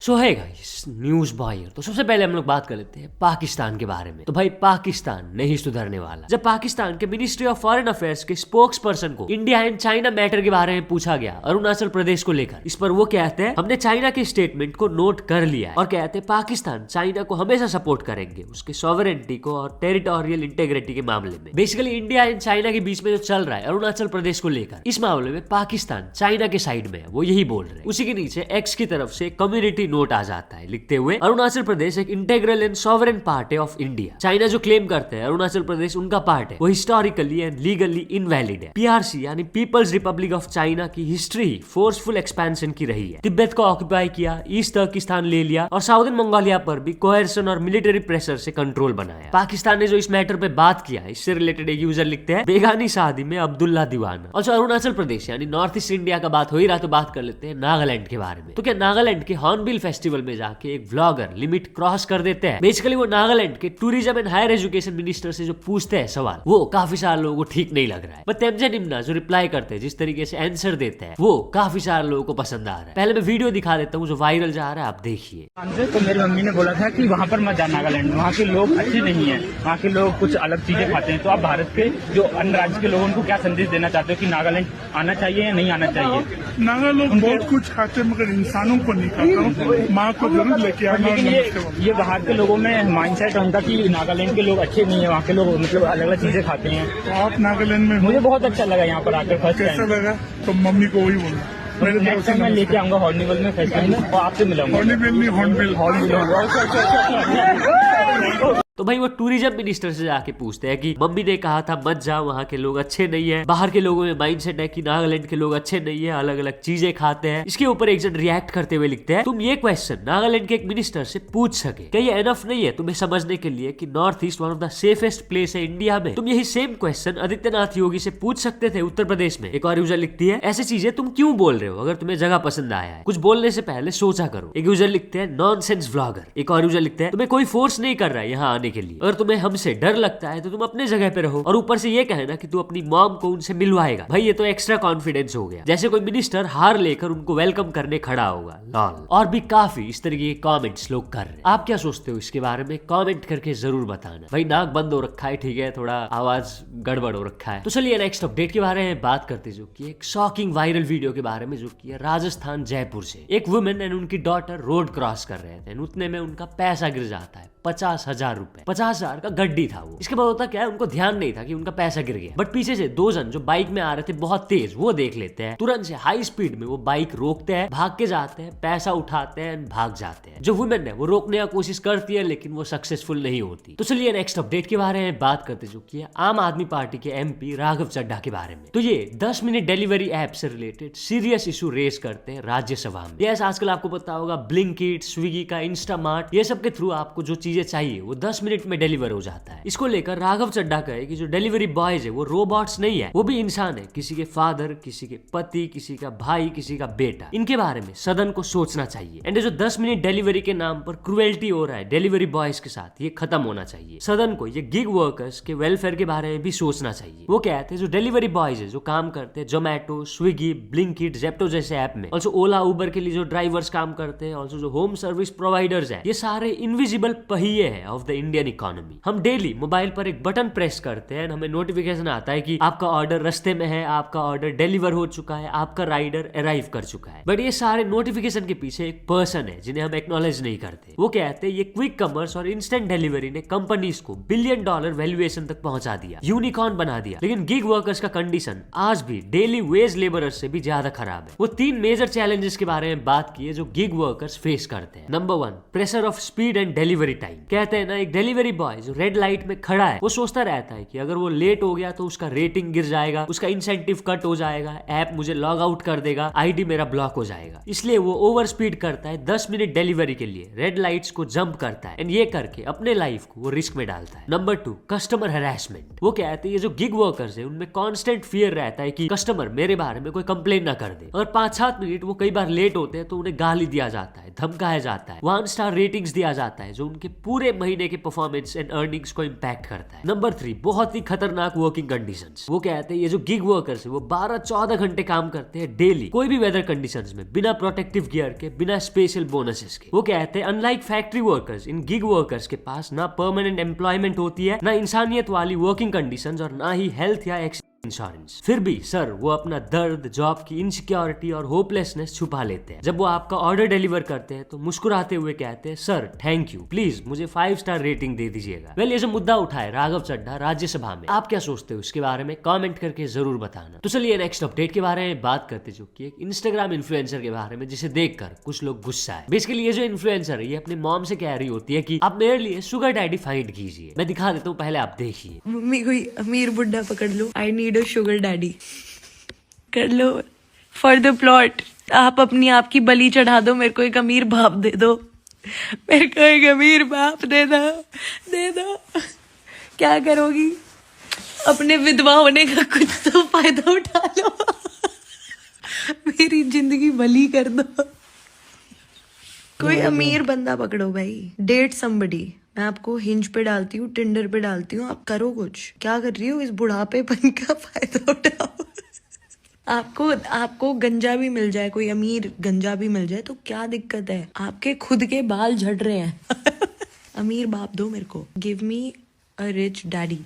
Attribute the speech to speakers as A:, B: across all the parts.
A: सो है guys, news boy. तो सबसे पहले हम लोग बात कर लेते हैं पाकिस्तान के बारे में। तो भाई पाकिस्तान नहीं सुधरने वाला। जब पाकिस्तान के मिनिस्ट्री ऑफ फॉरेन अफेयर्स के स्पोक्स पर्सन को इंडिया एंड चाइना मैटर के बारे में पूछा गया अरुणाचल प्रदेश को लेकर, इस पर वो कहते हैं हमने चाइना के स्टेटमेंट को नोट कर लिया है और कहते हैं पाकिस्तान चाइना को हमेशा सपोर्ट करेंगे उसके सॉवरेनिटी को और टेरिटोरियल इंटेग्रिटी के मामले में। बेसिकली इंडिया एंड चाइना के बीच में जो चल रहा है अरुणाचल प्रदेश को लेकर, इस मामले में पाकिस्तान चाइना के साइड में है, वो यही बोल रहे हैं। उसी के नीचे एक्स की तरफ से कम्युनिटी नोट आ जाता है लिखते हुए अरुणाचल प्रदेश एक इंटेग्रल एंड सॉवरेन पार्ट है ऑफ इंडिया। चाइना जो क्लेम करते हैं अरुणाचल प्रदेश उनका पार्ट है, वो हिस्टोरिकली एंड लीगली इनवैलिड है। पीआरसी यानी पीपल्स रिपब्लिक ऑफ चाइना की हिस्ट्री फोर्सफुल एक्सपेंशन की रही है। तिब्बत को ऑक्यूपाई किया, ईस्ट तुर्किस्तान ले लिया और साउदर्न मंगोलिया पर भी कोहेर्सन और मिलिट्री प्रेशर से कंट्रोल बनाया। पाकिस्तान ने जो इस मैटर पे बात किया है, इससे रिलेटेड एक यूजर लिखते हैं बेगानी शादी में अब्दुल्ला दीवाना। और अरुणाचल प्रदेश यानी नॉर्थ ईस्ट इंडिया का बात हो ही रहा, तो बात कर लेते हैं नागालैंड के बारे में। तो क्या नागालैंड के हॉर्नबिल फेस्टिवल में जाके एक व्लॉगर लिमिट क्रॉस कर देते हैं? बेसिकली वो नागालैंड के tourism and higher education minister से जो पूछते हैं सवाल, वो काफी सारे लोगों को ठीक नहीं लग रहा है। बट तेमजे निम्ना जो रिप्लाई करते हैं, जिस तरीके से आंसर देते हैं, वो काफी सारे लोगों को पसंद आ रहा है। पहले मैं वीडियो दिखा देता हूँ जो वायरल जा रहा है, आप देखिए।
B: तो मेरी मम्मी ने बोला था कि वहाँ पर मत जा नागालैंड, वहाँ के लोग अच्छे नहीं है, वहाँ के लोग कुछ अलग चीजें खाते हैं। तो आप भारत के जो अन्य राज्य के लोगों को क्या संदेश देना चाहते हो कि नागालैंड आना चाहिए या नहीं आना चाहिए?
C: नागा लोग बहुत कुछ खाते मगर इंसानों को नहीं खाता। माँ को जरूर लेके आना।
B: लेकिन ये बाहर के लोगों में माइंडसेट उनका कि नागालैंड के लोग अच्छे नहीं है, वहाँ के लोग मतलब अलग अलग चीजें खाते हैं।
C: तो आप नागालैंड में
B: मुझे बहुत अच्छा लगा यहाँ पर आकर फर्स्ट
C: कैसा
B: टाइम।
C: लगा? तो मम्मी को वही बोलना।
B: नेक्स्ट टाइम मैं लेके आऊंगा हॉर्निवल में फेस्टिवल में और आपसे मिलाऊंगा।
C: हॉर्नबिल नहीं, हॉर्नबिल।
A: तो भाई वो टूरिज्म मिनिस्टर से जाके पूछते हैं कि मम्मी ने कहा था मत जाओ, वहाँ के लोग अच्छे नहीं है। बाहर के लोगों में माइंडसेट है कि नागालैंड के लोग अच्छे नहीं है, अलग अलग चीजें खाते हैं। इसके ऊपर एक जन रिएक्ट करते हुए लिखते हैं तुम ये क्वेश्चन नागालैंड के एक मिनिस्टर से पूछ सके, क्या ये एनफ नहीं है तुम्हें समझने के लिए कि north east one of the safest place है इंडिया में? तुम यही सेम क्वेश्चन आदित्यनाथ योगी से पूछ सकते थे उत्तर प्रदेश में। एक और यूजर लिखती है ऐसी चीजें तुम क्यों बोल रहे हो? अगर तुम्हें जगह पसंद आया है, कुछ बोलने से पहले सोचा करो। एक यूजर लिखते हैं नॉनसेंस व्लॉगर। एक और यूजर लिखते हैं तुम्हें कोई फोर्स नहीं कर रहा है यहाँ आने के लिए, अगर तुम्हें हमसे डर लगता है तो तुम अपने जगह पे रहो। और ऊपर से ये कहना कि तू अपनी मॉम को उनसे मिलवाएगा। भाई ये तो एक्स्ट्रा कॉन्फिडेंस हो गया, जैसे कोई मिनिस्टर हार लेकर उनको वेलकम करने खड़ा होगा। लॉल। और भी काफी इस तरीके के कमेंट्स लोग कर रहे हैं। आप क्या सोचते हो इसके बारे में? कमेंट करके जरूर बताना। भाई नाक बंद हो रखा है, ठीक है, थोड़ा आवाज गड़बड़ हो रखा है। तो चलिए नेक्स्ट अपडेट के बारे में बात करते, जो कि एक शॉकिंग वायरल वीडियो के बारे में, जो कि राजस्थान जयपुर से एक वुमेन एंड उनकी डॉटर रोड क्रॉस कर रहे थे। उतने में उनका पैसा गिर जाता है 50,000 रुपए। 50,000 का गड्डी था वो। इसके बाद होता क्या है, उनको ध्यान नहीं था कि उनका पैसा गिर गया। बट पीछे से दो जन जो बाइक में आ रहे थे बहुत तेज, वो देख लेते हैं। तुरंत से हाई स्पीड में वो बाइक रोकते हैं, भाग के जाते हैं, पैसा उठाते हैं, भाग जाते हैं। जो वुमेन है वो रोकने की कोशिश करती है लेकिन वो सक्सेसफुल नहीं होती। तो चलिए नेक्स्ट अपडेट के बारे में बात करते, जो कि आम आदमी पार्टी के एमपी राघव चड्ढा के बारे में। तो ये 10 मिनट डिलीवरी ऐप से रिलेटेड सीरियस इशू रेज करते हैं राज्यसभा में। यस, आजकल आपको पता होगा ब्लिंकिट, स्विगी का इंस्टामार्ट, ये सब के थ्रू आपको जो चीजें चाहिए वो 10 मिनट में डिलीवर हो जाता है। इसको लेकर राघव चड्ढा कहे कि जो डिलीवरी बॉयज है वो रोबोट्स नहीं है, वो भी इंसान है, किसी के फादर, किसी के पति, किसी का भाई, किसी का बेटा। इनके बारे में सदन को सोचना चाहिए। एंड जो 10 मिनट डिलीवरी के नाम पर क्रुएल्टी हो रहा है डिलीवरी बॉयज के साथ, ये खत्म होना चाहिए। सदन को ये गिग वर्कर्स के वेलफेयर के बारे में भी सोचना चाहिए। वो कहते हैं जो डिलीवरी बॉयज है जो काम करते हैं जोमेटो, स्विगी, ब्लिंकिट, जेप्टो जैसे ऐप में, ऑल्सो ओला, उबर के लिए जो ड्राइवर्स काम करते हैं, ऑल्सो जो होम सर्विस प्रोवाइडर्स है, ये सारे इनविजिबल पहिए हैं ऑफ द इंडियन इकोनॉमी। हम डेली मोबाइल पर एक बटन प्रेस करते हैं, हमें नोटिफिकेशन आता है कि आपका ऑर्डर रास्ते में है, आपका ऑर्डर डिलीवर हो चुका है, आपका राइडर अराइव कर चुका है। बट ये सारे नोटिफिकेशन के पीछे एक पर्सन है जिन्हें हम एक्नॉलेज नहीं करते। वो कहते हैं ये क्विक कॉमर्स और इंस्टेंट डिलीवरी ने कंपनीज को $1 बिलियन वैल्यूएशन तक पहुंचा दिया, यूनिकॉर्न बना दिया। लेकिन गिग वर्कर्स का कंडीशन आज भी डेली वेज लेबरर्स से भी ज्यादा खराब है। वो 3 मेजर चैलेंजेस के बारे में बात की है जो गिग वर्कर्स फेस करते हैं। Number 1, pressure of speed and delivery time. कहते हैं ना, एक डिलीवरी बॉय जो रेड लाइट में खड़ा है, वो सोचता रहता है कि अगर वो लेट हो गया तो उसका रेटिंग गिर जाएगा, उसका इंसेंटिव कट हो जाएगा, ऐप मुझे लॉग आउट कर देगा, आईडी मेरा ब्लॉक हो जाएगा। इसलिए वो ओवर स्पीड करता है, 10 मिनट डिलीवरी के लिए रेड लाइट्स को जंप करता है एंड ये करके अपने लाइफ को वो रिस्क में डालता है। Number 2, customer harassment. वो कहते हैं ये जो गिग वर्कर्स है उनमें कांस्टेंट फियर रहता है कि कस्टमर मेरे बारे में कोई कंप्लेन ना कर दे। और 5-7 मिनट वो कई बार लेट होते हैं तो उन्हें गाली दिया जाता है, धमकाया जाता है, 1 स्टार रेटिंग्स दिया जाता है, जो उनके पूरे महीने के परफॉर्मेंस एंड अर्निंग्स को इम्पैक्ट करता है। नंबर 3, बहुत ही खतरनाक वर्किंग कंडीशंस। वो कहते हैं ये जो गिग वर्कर्स है वो 12-14 घंटे काम करते हैं डेली, कोई भी वेदर कंडीशंस में, बिना प्रोटेक्टिव गियर के, बिना स्पेशल बोनसेस के। वो कहते हैं अनलाइक फैक्ट्री वर्कर्स, इन गिग वर्कर्स के पास ना परमानेंट एम्प्लॉयमेंट होती है, ना इंसानियत वाली वर्किंग कंडीशंस और ना ही हेल्थ या इंश्योरेंस। फिर भी सर वो अपना दर्द, जॉब की इनसिक्योरिटी और होपलेसनेस छुपा लेते हैं। जब वो आपका ऑर्डर डिलीवर करते हैं तो मुस्कुराते हुए कहते हैं सर थैंक यू, प्लीज मुझे 5 स्टार रेटिंग दे दीजिएगा। वेल, ये जो मुद्दा उठाए राघव चड्ढा राज्यसभा में, आप क्या सोचते हो इसके बारे में कमेंट करके जरूर बताना। तो चलिए नेक्स्ट अपडेट के बारे में बात करते, जो कि एक इंस्टाग्राम इन्फ्लुएंसर के बारे में जिसे देखकर कुछ लोग गुस्सा है। बेसिकली ये जो इन्फ्लुएंसर है ये अपनी मॉम से कह रही होती है कि आप मेरे लिए शुगर डैडी फाइंड कीजिए। मैं दिखा देता हूँ, पहले आप देखिए।
D: मम्मी कोई अमीर बुड्ढा पकड़ लो, I need a sugar daddy. कर लो फॉर द प्लॉट, आप अपनी आपकी बलि चढ़ा दो, मेरे को एक अमीर बाप दे दो, मेरे को एक अमीर बाप दे दो, दे दो। क्या करोगी? अपने विधवा होने का कुछ तो फायदा उठा लो, मेरी जिंदगी भली कर दो। कोई अमीर बंदा पकड़ो भाई, डेट समबडी। मैं आपको हिंज पे डालती हूँ, टिंडर पे डालती हूँ, आप करो कुछ। क्या कर रही हो? इस बुढ़ापेपन का फायदा उठाओ। आपको गंजा भी मिल जाए, कोई अमीर गंजा भी मिल जाए तो क्या दिक्कत है? आपके खुद के बाल झड़ रहे हैं। अमीर बाप दो मेरे को, give me a rich daddy.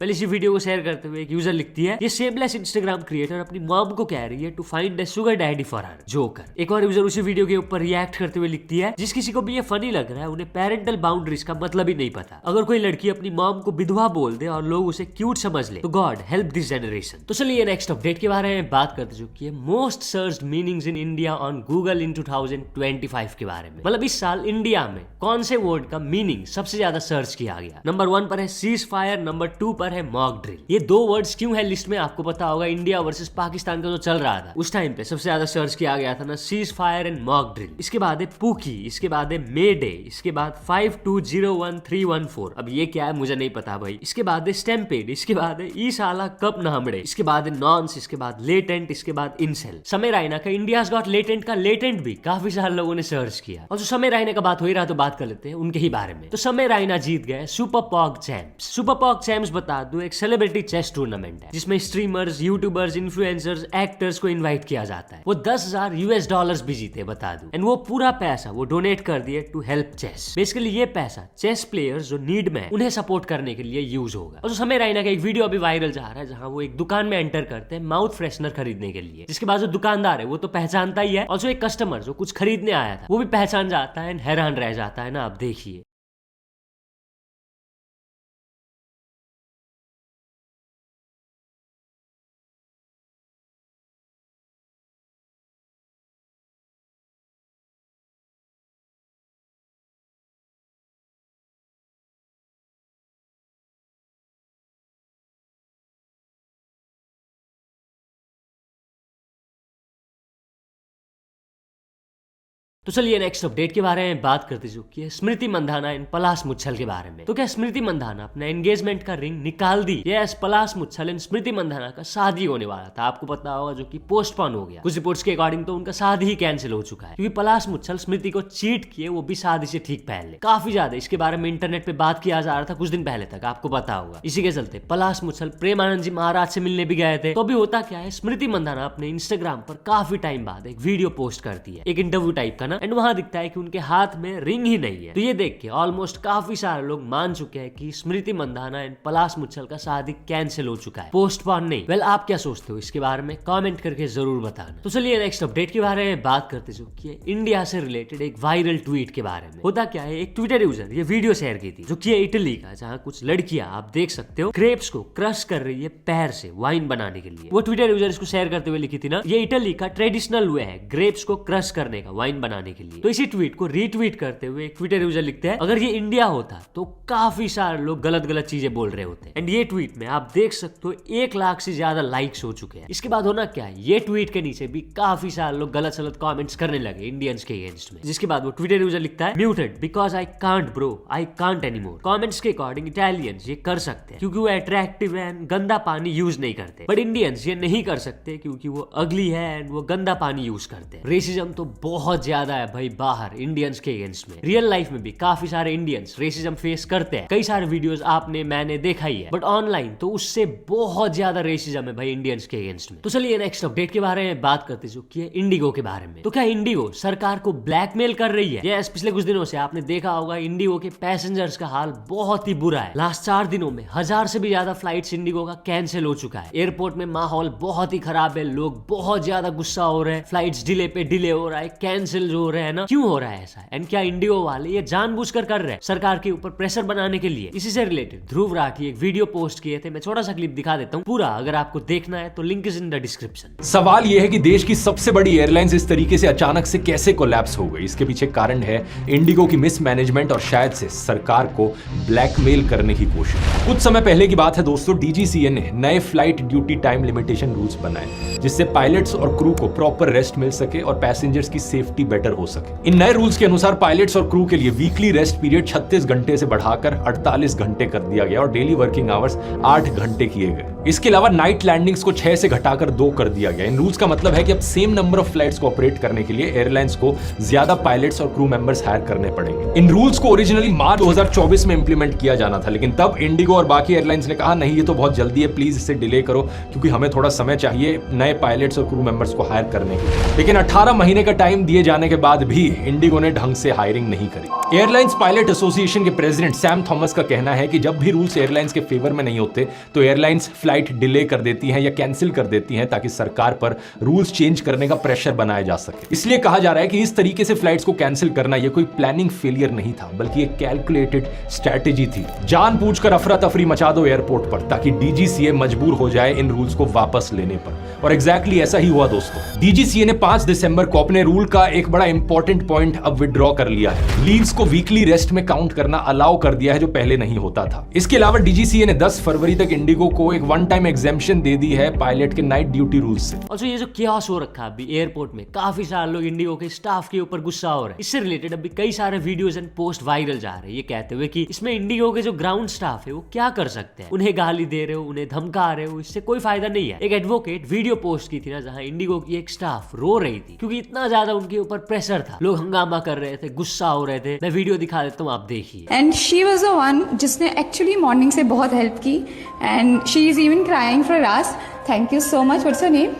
A: पहले इसी वीडियो को शेयर करते हुए एक यूजर लिखती है, ये शेमलेस इंस्टाग्राम क्रिएटर अपनी मॉम को कह रही है to find a sugar daddy for her, joker. एक और यूजर उसी वीडियो के ऊपर रिएक्ट करते हुए लिखती है, जिस किसी को भी ये फनी लग रहा है उन्हें पेरेंटल बाउंड्रीज का मतलब ही नहीं पता। अगर कोई लड़की अपनी मॉम को विधवा बोल दे और लोग उसे क्यूट समझ ले तो गॉड हेल्प दिस जनरेशन। तो चलिए नेक्स्ट अपडेट के बारे में बात करते, जो कि है most searched meanings in India on Google in 2025 के बारे में। मतलब इस साल इंडिया में कौन से वर्ड का मीनिंग सबसे ज्यादा सर्च किया गया। नंबर 1 पर है सीज फायर, नंबर 2 पर है मॉक ड्रिल। ये 2 वर्ड्स क्यों है लिस्ट में आपको पता होगा। इंडिया वर्सेस पाकिस्तान का जो चल रहा था उस टाइम पे सबसे ज्यादा सर्च किया गया था ना cease fire and mock drill. इसके बाद है पूकी, इसके बाद है मे डे, इसके बाद 5201-314। अब ये क्या है मुझे नहीं पता भाई। इसके बाद है स्टैम्पेड, इसके बाद है ई साला कप नामड़े, इसके बाद है नॉन्स, इसके बाद लेटेंट, इसके बाद इंसेल। समय रायना का इंडियाज गॉट लेटेंट का लेटेंट भी काफी सारे लोगों ने सर्च किया। और जो समय रायना का बात हो ही रहा तो बात कर लेते हैं उनके ही बारे में। तो समय रायना जीत गए सुपर पॉग चैंप्स। सुपर पॉग चैंप्स बता दो एक सेलिब्रिटी चेस टूर्नामेंट है जिसमें स्ट्रीमर्स, यूट्यूबर्स, इन्फ्लुएंसर्स, एक्टर्स को इनवाइट किया जाता है। वो $10,000 भी जीते बता दूं। एंड वो पूरा पैसा वो डोनेट कर दिए टू हेल्प चेस। बेसिकली ये पैसा चेस प्लेयर्स जो नीड में है उन्हें सपोर्ट करने के लिए यूज होगा। और जो समय रायना का एक वीडियो अभी वायरल जा रहा है जहां वो एक दुकान में एंटर करते हैं माउथ फ्रेशनर खरीदने के लिए, जिसके बाद जो दुकानदार है वो तो पहचानता ही है और जो एक कस्टमर जो कुछ खरीदने आया था वो भी पहचान जाता है, हैरान रह जाता है ना। आप देखिए। तो चलिए नेक्स्ट अपडेट के बारे में बात करते, जो कि स्मृति मंधाना इन पलाश मुच्छल के बारे में। तो क्या स्मृति मंधाना अपना एंगेजमेंट का रिंग निकाल दी? यस, पलाश मुच्छल एंड स्मृति मंधाना का शादी होने वाला था, आपको पता होगा, जो कि पोस्टपोन हो गया। कुछ रिपोर्ट्स के अकॉर्डिंग तो उनका शादी ही कैंसिल हो चुका है क्योंकि पलाश मुच्छल स्मृति को चीट किए, वो भी शादी से ठीक पहले। काफी ज्यादा इसके बारे में इंटरनेट पे बात किया जा रहा था कुछ दिन पहले तक, आपको पता होगा। इसी के चलते पलाश मुच्छल प्रेमानंद जी महाराज से मिलने भी गए थे। तो अभी होता क्या है, स्मृति मंधाना अपने इंस्टाग्राम पर काफी टाइम बाद एक वीडियो पोस्ट करती है, एक इंटरव्यू टाइप का ना, एंड वहां दिखता है कि उनके हाथ में रिंग ही नहीं है। तो ये देख के ऑलमोस्ट काफी सारे लोग मान चुके हैं कि स्मृति मंधाना एंड पलाश मुच्छल का शादी कैंसिल हो चुका है, पोस्टपोन नहीं। वेल, आप क्या सोचते हो इसके बारे में कमेंट करके जरूर बताना। तो चलिए नेक्स्ट अपडेट के बारे में बात करते, जो कि इंडिया से रिलेटेड एक वायरल ट्वीट के बारे में। होता क्या है, एक ट्विटर यूजर ये वीडियो शेयर की थी जो कि इटली का, जहाँ कुछ लड़कियां आप देख सकते हो ग्रेप्स को क्रश कर रही है पैर से वाइन बनाने के लिए। वो ट्विटर यूजर इसको शेयर करते हुए लिखी थी ना, ये इटली का ट्रेडिशनल वे है ग्रेप्स को क्रश करने का वाइन बनाने के लिए। तो इसी ट्वीट को रीट्वीट करते हुए एक ट्विटर यूजर लिखते हैं, अगर ये इंडिया होता तो काफी सारे लोग गलत गलत चीजें बोल रहे होते। एंड ये ट्वीट में आप देख सकते हो 1 लाख से ज्यादा लाइक्स हो चुके हैं। इसके बाद होना क्या है, ये ट्वीट के नीचे भी काफी सारे लोग गलत सलत कमेंट्स करने लगे इंडियंस के अगेंस्ट में। जिसके बाद वो ट्विटर यूजर लिखता है, muted because I can't bro, I can't anymore. Comments के अकॉर्डिंग इटालियंस ये कर सकते हैं क्योंकि वो अट्रैक्टिव है एंड गंदा पानी यूज नहीं करते, बट इंडियंस ये नहीं कर सकते क्योंकि वो अगली है एंड वो गंदा पानी यूज करते हैं। रेसिज्म तो बहुत ज्यादा ज्यादा है भाई बाहर इंडियंस के अगेंस्ट में। रियल लाइफ में भी काफी सारे इंडियंस रेसिज्म फेस करते हैं, कई सारे वीडियोस आपने मैंने देखा ही है, बट ऑनलाइन तो उससे बहुत ज्यादा रेसिज्म है भाई इंडियंस के अगेंस्ट में। तो चलिए नेक्स्ट अपडेट के बारे में बात करते जो कि इंडिगो के बारे में। तो क्या इंडिगो सरकार को ब्लैकमेल कर रही है? यस, पिछले कुछ दिनों से आपने देखा होगा इंडिगो के पैसेंजर्स का हाल बहुत ही बुरा है। लास्ट 4 दिनों में 1000 से भी ज्यादा फ्लाइट्स इंडिगो का कैंसिल हो चुका है। एयरपोर्ट में माहौल बहुत ही खराब है, लोग बहुत ज्यादा गुस्सा हो रहे हैं, फ्लाइट्स डिले पे डिले हो रहा है, कैंसिल हो रहे हैं ना। क्यों हो रहा है ऐसा? एंड क्या इंडिगो वाले ये जानबूझकर कर रहे हैं सरकार के ऊपर प्रेशर बनाने के लिए? इसी से रिलेटेड ध्रुव राठी एक वीडियो पोस्ट किए थे, मैं छोटा सा क्लिप दिखा देता हूँ पूरा, अगर आपको देखना है तो link is in the description.
E: सवाल यह है कि देश की सबसे बड़ी एयरलाइंस इस तरीके से अचानक से कैसे कोलैप्स हो गई। इसके पीछे कारण है इंडिगो की मिसमैनेजमेंट और शायद से सरकार को ब्लैकमेल करने की कोशिश। कुछ समय पहले की बात है दोस्तों, डीजीसीए ने नए flight duty time limitation rules बनाए जिससे पायलट्स और क्रू को प्रॉपर रेस्ट मिल सके और पैसेंजर्स की सेफ्टी बेटर हो सके। इन नए रूल्स के अनुसार पायलट्स और क्रू के लिए वीकली रेस्ट पीरियड 36 घंटे से बढ़ाकर 48 घंटे कर दिया गया और डेली वर्किंग आवर्स 8 घंटे किए गए। इसके अलावा नाइट लैंडिंग्स को 6 से घटाकर 2 कर दिया गया। इन रूल्स का मतलब है कि अब सेम नंबर ऑफ फ्लाइट्स को ऑपरेट करने के लिए एयरलाइंस को ज्यादा पायलट्स और क्रू मेंबर्स हायर करने पड़ेंगे। इन रूल्स को ओरिजिनली मार्च 2024 में इंप्लीमेंट किया जाना था, लेकिन तब इंडिगो और बाकी एयरलाइंस ने कहा नहीं, ये तो बहुत जल्दी है, प्लीज इसे डिले करो क्योंकि हमें थोड़ा समय चाहिए नए पायलट्स और क्रू मेंबर्स को हायर करने के लिए। लेकिन 18 महीने का टाइम दिए जाने के बाद भी इंडिगो ने ढंग से हायरिंग नहीं करी। एयरलाइंस पायलट एसोसिएशन के प्रेसिडेंट सैम थॉमस का कहना है कि जब भी रूल्स एयरलाइंस के फेवर में नहीं होते तो एयरलाइंस फ्लाइट डिले कर देती हैं या कैंसिल कर देती हैं ताकि सरकार पर रूल्स चेंज करने का प्रेशर बनाया जा सके। इसलिए कहा जा रहा है कि इस तरीके से फ्लाइट्स को कैंसिल करना यह कोई प्लानिंग फेलियर नहीं था, बल्कि एक कैलकुलेटेड स्ट्रैटेजी थी। जानबूझकर अफरा तफरी मचा दो एयरपोर्ट पर ताकि डीजीसीए मजबूर हो जाए इन रूल्स को वापस लेने पर। और एग्जैक्टली ऐसा ही हुआ दोस्तों। डीजीसीए ने 5 दिसंबर को अपने रूल का एक बड़ा इंपॉर्टेंट पॉइंट अब विड्रॉ कर लिया है। लीव्स को वीकली रेस्ट में काउंट करना अलाउ कर दिया है जो पहले नहीं होता था। इसके अलावा डीजीसीए ने 10 फरवरी तक इंडिगो को एक वन टाइम एग्जेम्पशन दे दी है पायलट के नाइट ड्यूटी रूल्स से।
A: और ये जो कियास हो रखा है अभी एयरपोर्ट में, काफी सारे लोग इंडिगो के स्टाफ के ऊपर गुस्सा हो रहे हैं। इससे रिलेटेड अभी कई सारे वीडियोस एंड पोस्ट वायरल जा रहे हैं ये कहते हुए कि इसमें इंडिगो के जो ग्राउंड स्टाफ है वो क्या कर सकते हैं, उन्हें गाली दे रहे हो, उन्हें धमका रहे हो, इससे कोई फायदा नहीं है। एक एडवोकेट वीडियो पोस्ट की थी ना जहां इंडिगो की एक स्टाफ रो रही थी क्योंकि इतना ज्यादा उनके ऊपर प्रेशर था, लोग हंगामा कर रहे थे, गुस्सा हो रहे थे। मैं वीडियो दिखा देता हूँ, आप देखिए।
F: And she was the one जिसने एक्चुअली मॉर्निंग से बहुत हेल्प की and she is even crying for us. Thank you so much. What's your name?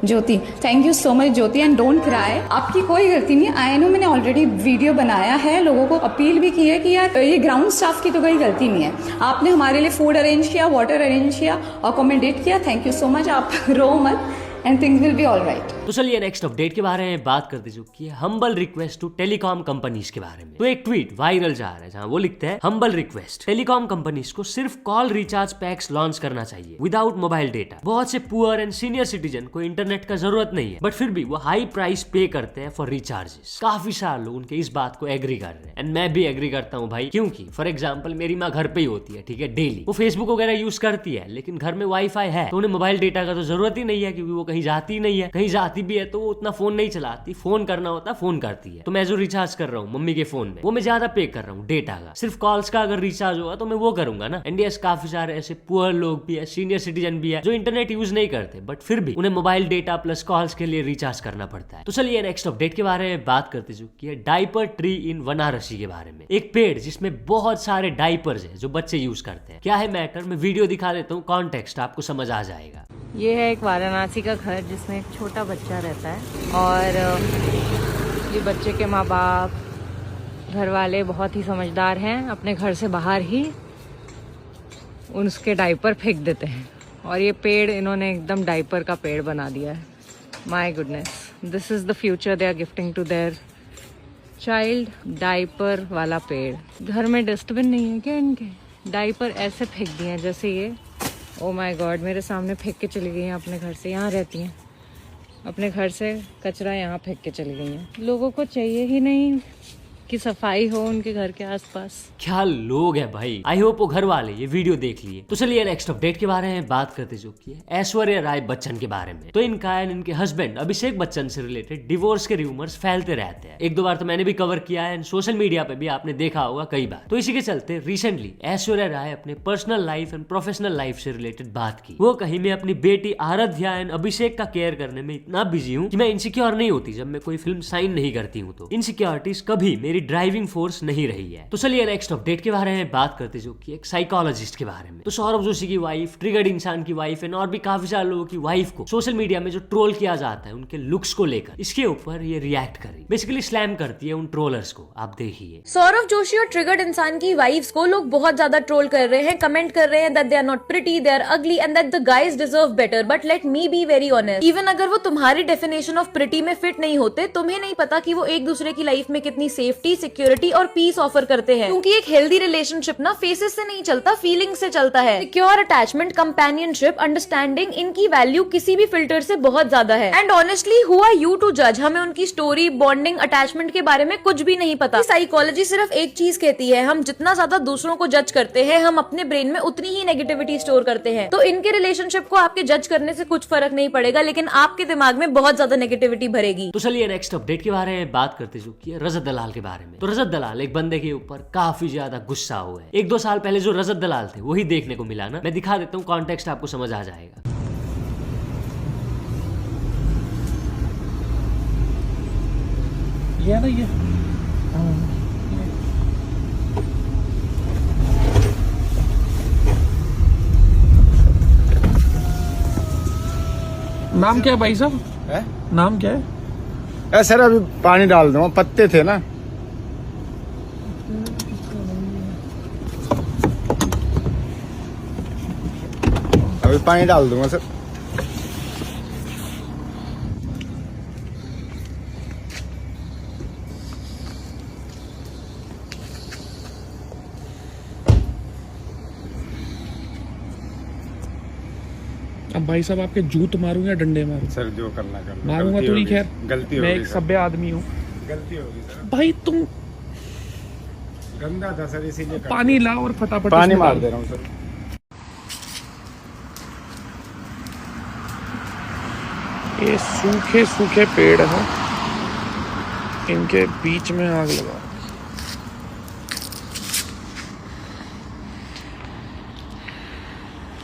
F: Jyoti. Thank you so much Jyoti and don't cry. आपकी कोई गलती नहीं। I know मैंने already video बनाया है, लोगों को अपील भी की है कि यार ये ग्राउंड स्टाफ की तो कोई गलती नहीं है, आपने हमारे लिए फूड अरेंज किया, वाटर अरेंज किया, अकोमोडेट किया, थैंक यू सो मच। आप रो मत and things will be alright.
A: तो चलिए नेक्स्ट अपडेट के बारे में बात करते जो कि humble request to telecom companies के बारे में। तो एक ट्वीट वायरल जा रहा है जहां वो लिखते हैं हम्बल रिक्वेस्ट, टेलीकॉम कंपनीज को सिर्फ कॉल रिचार्ज पैक्स लॉन्च करना चाहिए विदाउट मोबाइल डेटा। बहुत से पुअर एंड सीनियर सिटीजन को इंटरनेट का जरूरत नहीं है बट फिर भी वो हाई प्राइस पे करते हैं फॉर रिचार्जेस। काफी सारे लोग उनके इस बात को एग्री कर रहे हैं एंड मैं भी एग्री करता हूँ भाई, क्योंकि फॉर एग्जाम्पल मेरी माँ घर पे ही होती है, ठीक है, डेली वो फेसबुक वगैरह यूज करती है, लेकिन घर में वाईफाई है तो उन्हें मोबाइल डेटा का तो जरूरत ही नहीं है क्योंकि वो कहीं जाती नहीं है, कहीं जाती भी है तो वो उतना फोन नहीं चलाती, फोन करना होता फोन करती है। तो मैं जो रिचार्ज कर रहा हूँ मम्मी के फोन में वो मैं ज्यादा पे कर रहा हूँ डेटा का, सिर्फ कॉल्स का अगर रिचार्ज होगा तो मैं वो करूंगा ना। एंड यस, काफी सारे ऐसे पुअर लोग भी है, सीनियर सिटीजन भी है जो इंटरनेट यूज नहीं करते बट फिर भी उन्हें मोबाइल डेटा प्लस कॉल्स के लिए रिचार्ज करना पड़ता है। तो चलिए नेक्स्ट अपडेट के बारे में बात करते जो कि है डायपर ट्री इन वाराणसी के बारे में। एक पेड़ जिसमें बहुत सारे डायपर्स है जो बच्चे यूज करते हैं। क्या है मैटर, मैं वीडियो दिखा देता हूँ, कॉन्टेक्स्ट आपको समझ आ जाएगा।
G: ये है एक वाराणसी का घर जिसमें एक छोटा बच्चा रहता है और ये बच्चे के माँ बाप, घर वाले बहुत ही समझदार हैं, अपने घर से बाहर ही उसके डायपर फेंक देते हैं और ये पेड़ इन्होंने एकदम डायपर का पेड़ बना दिया है। My goodness, this is the future they are gifting to their child, diaper वाला पेड़। घर में डस्टबिन नहीं है क्या इनके? डायपर ऐसे फेंक दिए हैं जैसे ये, ओ माय गॉड, मेरे सामने फेंक के चली गई हैं अपने घर से। यहाँ रहती हैं, अपने घर से कचरा यहाँ फेंक के चली गई हैं। लोगों को चाहिए ही नहीं कि सफाई हो उनके घर के आसपास।
A: क्या लोग है भाई। आई होप वो घर वाले ये वीडियो देख लिए। तो चलिए नेक्स्ट अपडेट के बारे में बात करते जो कि है ऐश्वर्या राय बच्चन के बारे में। तो इनका एंड इनके हस्बैंड अभिषेक बच्चन से रिलेटेड डिवोर्स के रूमर्स फैलते रहते हैं। एक दो बार तो मैंने भी कवर किया है, सोशल मीडिया पे भी आपने देखा होगा कई बार। तो इसी के चलते रिसेंटली ऐश्वर्या राय अपने personal life and professional life से रिलेटेड बात की। वो कहीं मैं अपनी बेटी आराध्या एंड अभिषेक का केयर करने में इतना बिजी हूँ कि मैं इनसिक्योर नहीं होती जब मैं कोई फिल्म साइन नहीं करती हूँ। तो इनसिक्योरिटीज कभी मेरी ड्राइविंग फोर्स नहीं रही है। तो चलिए नेक्स्ट अपडेट के बारे में बात करते जो कि एक साइकोलॉजिस्ट के बारे में। तो सौरभ जोशी की वाइफ, ट्रिगर्ड इंसान की वाइफ एंड और भी काफी सारे लोगों की वाइफ को सोशल मीडिया में जो ट्रोल किया जाता है उनके लुक्स को लेकर, इसके ऊपर ये रिएक्ट करी, बेसिकली स्लैम करती है उन ट्रोलर्स को। आप देखिए।
H: सौरभ जोशी और ट्रिगर्ड इंसान की वाइफ्स को लोग बहुत ज्यादा ट्रोल कर रहे हैं, कमेंट कर रहे हैं that they are not pretty, they are ugly and that the guys deserve better. But let me be very honest, even अगर वो तुम्हारी डेफिनेशन ऑफ प्रिटी में फिट नहीं होते, तुम्हें नहीं पता कि वो एक दूसरे की लाइफ में कितनी सेफ्टी, सिक्योरिटी और पीस ऑफर करते हैं। क्योंकि एक हेल्दी रिलेशनशिप ना फेसेस से नहीं चलता, फीलिंग से चलता है। सिक्योर अटैचमेंट, कंपेनियनशिप, अंडरस्टैंडिंग, इनकी वैल्यू किसी भी फिल्टर से बहुत ज्यादा है। And honestly who are you to जज? हमें उनकी स्टोरी, बॉन्डिंग, अटैचमेंट के बारे में कुछ भी नहीं पता। साइकोलॉजी सिर्फ एक चीज कहती है, हम जितना ज्यादा दूसरों को जज करते हैं, हम अपने ब्रेन में उतनी ही नेगेटिविटी स्टोर करते हैं। तो इनके रिलेशनशिप को आपके जज करने से कुछ फर्क नहीं पड़ेगा, लेकिन आपके दिमाग में बहुत ज्यादा नेगेटिविटी भरेगी।
A: तो चलिए नेक्स्ट अपडेट के बारे में बात करते जो कि रजत दलाल के बारे में। तो रजत दलाल एक बंदे के ऊपर काफी ज्यादा गुस्सा हुआ है। एक दो साल पहले जो रजत दलाल थे वही देखने को मिला ना। मैं दिखा देता हूँ, कॉन्टेक्स्ट आपको समझ आ जाएगा।
B: ये है ना, ये नाम क्या है भाई साहब? नाम क्या है?
I: सर अभी पानी डाल दूंगा, पत्ते थे ना। अभी पानी डाल दूंगा सर।
B: अब भाई साहब आपके जूत मारूं या डंडे मारूं?
I: सर जो करना कर लो।
B: मारूंगा तो नहीं, खैर
I: गलती हो
B: मैं
I: गई
B: एक
I: सर।
B: सभ्य आदमी हूँ।
I: गलती होगी सर।
B: भाई तुम
I: गंदा था सर, इसीलिए
B: पानी ला और फटाफट
I: पानी
B: इसमें
I: मार
B: डाल।
I: दे रहा हूँ सर।
B: ये सूखे सूखे पेड़ हैं, इनके बीच में आग लगा।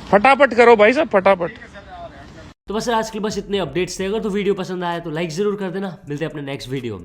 B: फटाफट करो भाई साहब, फटाफट।
A: तो बस आज के लिए बस इतने अपडेट्स थे। अगर तो वीडियो पसंद आया तो लाइक जरूर कर देना। मिलते हैं अपने नेक्स्ट वीडियो में।